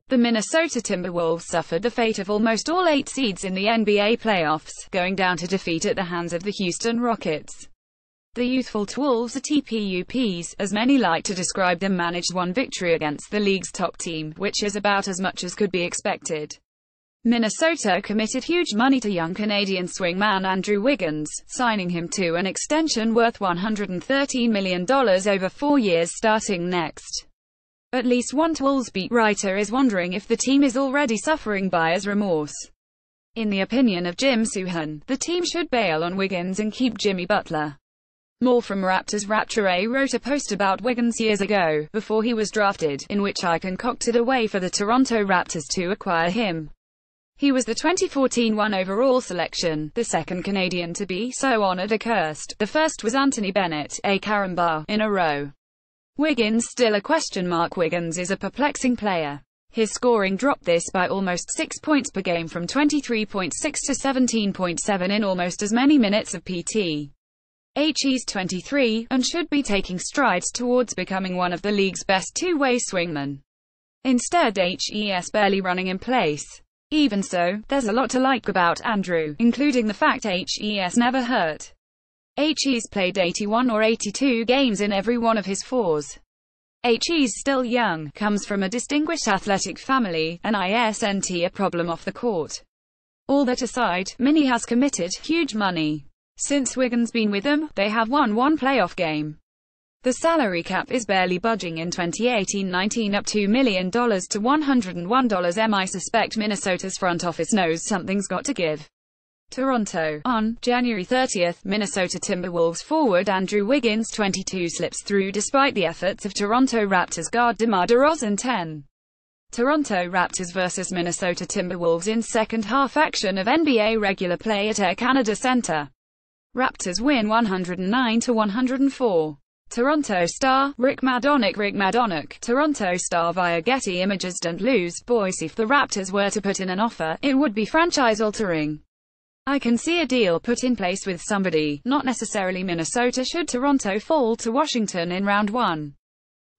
The Minnesota Timberwolves suffered the fate of almost all 8 seeds in the NBA playoffs, going down to defeat at the hands of the Houston Rockets. The youthful Twolves, or TPUPs, as many like to describe them, managed one victory against the league's top team, which is about as much as could be expected. Minnesota committed huge money to young Canadian swingman Andrew Wiggins, signing him to an extension worth $113 million over 4 years starting next. At least one Twolves beat writer is wondering if the team is already suffering buyer's remorse. In the opinion of Jim Souhan, the team should bail on Wiggins and keep Jimmy Butler. More from Raptors. Raptor wrote a post about Wiggins years ago, before he was drafted, in which I concocted a way for the Toronto Raptors to acquire him. He was the 2014 1 overall selection, the second Canadian to be so honored or cursed. The first was Anthony Bennett, a carambar, in a row. Wiggins still a question mark. Wiggins is a perplexing player. His scoring dropped this by almost 6 points per game from 23.6 to 17.7 in almost as many minutes of PT. He's 23, and should be taking strides towards becoming one of the league's best two-way swingmen. Instead, he's barely running in place. Even so, there's a lot to like about Andrew, including the fact he's never hurt. He's played 81 or 82 games in every one of his 4s. He's still young, comes from a distinguished athletic family, and isn't a problem off the court. All that aside, Minnie has committed huge money. Since Wiggins been with them, they have won one playoff game. The salary cap is barely budging in 2018-19, up $2 million to $101. I suspect Minnesota's front office knows something's got to give. Toronto. On January 30, Minnesota Timberwolves forward Andrew Wiggins, 22, slips through despite the efforts of Toronto Raptors guard DeMar DeRozan. 10. Toronto Raptors vs Minnesota Timberwolves in second half action of NBA regular play at Air Canada Center. Raptors win 109-104. Toronto star, Rick Madonic, Toronto star via Getty Images. Don't lose, boys. If the Raptors were to put in an offer, it would be franchise-altering. I can see a deal put in place with somebody, not necessarily Minnesota, should Toronto fall to Washington in round 1.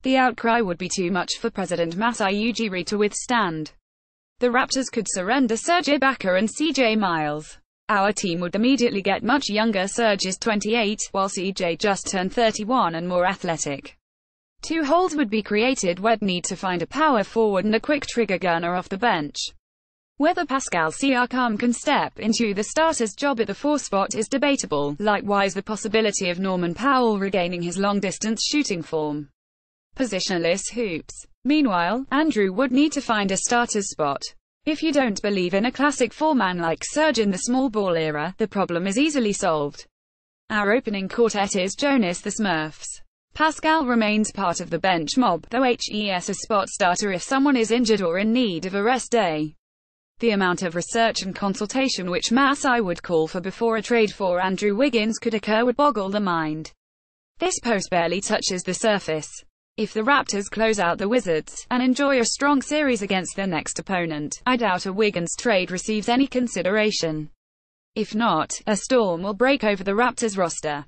The outcry would be too much for President Masai Ujiri to withstand. The Raptors could surrender Serge Ibaka and CJ Miles. Our team would immediately get much younger. Serge is 28, while CJ just turned 31 and more athletic. 2 holes would be created. We'd need to find a power forward and a quick trigger gunner off the bench. Whether Pascal Siakam can step into the starter's job at the 4 spot is debatable, likewise the possibility of Norman Powell regaining his long-distance shooting form. Positionless hoops. Meanwhile, Andrew would need to find a starter's spot. If you don't believe in a classic 4-man like Serge in the small ball era, the problem is easily solved. Our opening quartet is Jonas the Smurfs. Pascal remains part of the bench mob, though he's a spot starter if someone is injured or in need of a rest day. The amount of research and consultation which Masai would call for before a trade for Andrew Wiggins could occur would boggle the mind. This post barely touches the surface. If the Raptors close out the Wizards, and enjoy a strong series against their next opponent, I doubt a Wiggins trade receives any consideration. If not, a storm will break over the Raptors roster.